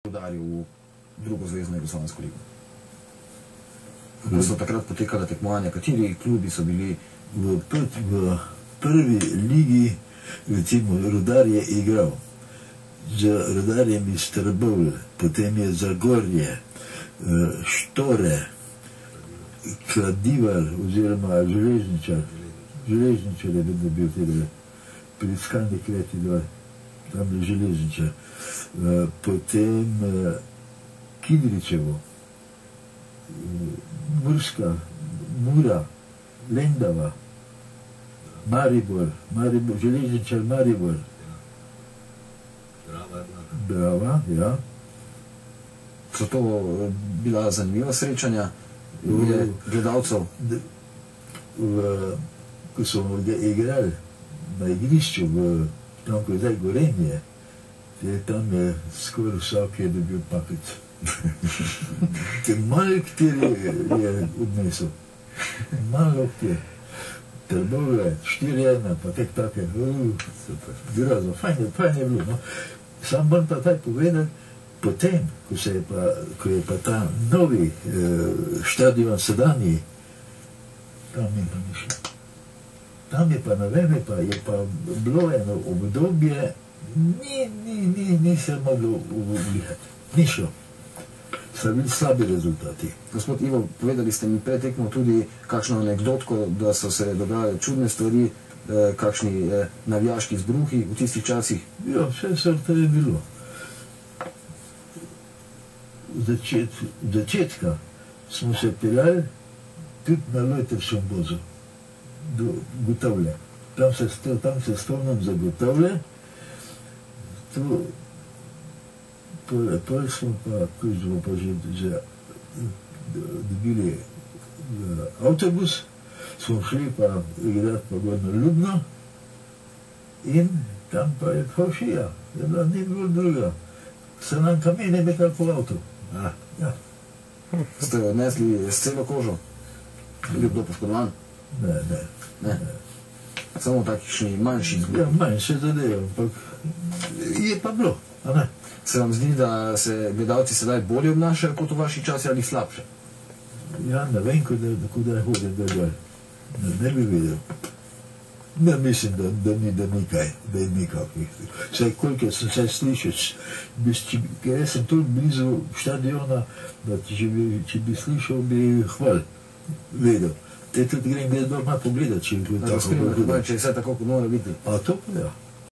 udaril v drugo zvezno jugoslovansko ligo. Kako so takrat potekala tekmovanja, kateri klubi so bili? V prvi ligi, recimo, Rudar je igral z Rudarjem iz Trbovlj, potem je Zagorje, Štore, Kladivar oziroma Železničar je bil tega, pri Skalni Kleti 2, tam je Železničar. Potem Kidričevo, Murska, Mura, Lendava, Maribor, Železničar Maribor. Brava, ja. So to bila zanimiva srečanja gledalcev? Ko smo igrali na igrišču, tam, ko je zdaj Gorenje, tam je skoraj vsak je dobil paket. Malo kateri je odnesel. Malo kateri. Trbovlje, 4-1, pa tek take. Grozno, fajn je bilo. Sam moram pa taj povedati, potem, ko je pa ta novi štadion sedanji, tam je pa ni šlo. Tam je pa, ne vem, je pa bilo eno obdobje, ni se moglo uvlihati. Ni šlo. So bili slabi rezultati. Gospod Ivo, povedali ste mi pred tekmo tudi kakšno anekdotko, da so se dogajale čudne stvari, kakšni navijaški izbruhi v tistih časih. Ja, vse sorte je bilo. Od začetka smo se peljali tudi na Lojtrškem vozu do Gotovlje. Tam se spomnim za Gotovlje. Potem smo pa, ko smo pa že dobili avtobus, smo šli pa igrati pa gor na Ljubno in tam pa je faušija, ni bilo druga. Se nam kamene metali po avtu. Ja. Ste jo odnesli s celo kožo? Bili kdo poškodovan? Ne. Samo takšni manjši izgub? Ja, manjše zadeve, ampak je pa bilo, a ne? Se vam zdi, da se gledalci sedaj bolje obnašajo kot v vaši časi ali slabše? Ja, ne vem, kdaj hodim dol. Ne bi vedel. Ne mislim, da ni kaj, da je nikakvih. Vsaj koliko sem se slišal, ker jaz sem toliko blizu štadiona, da če bi slišal, bi hval vedel. Te tudi grem doma pogledati, če je tako. Če je vse tako, kot mora biti. A to pa ja.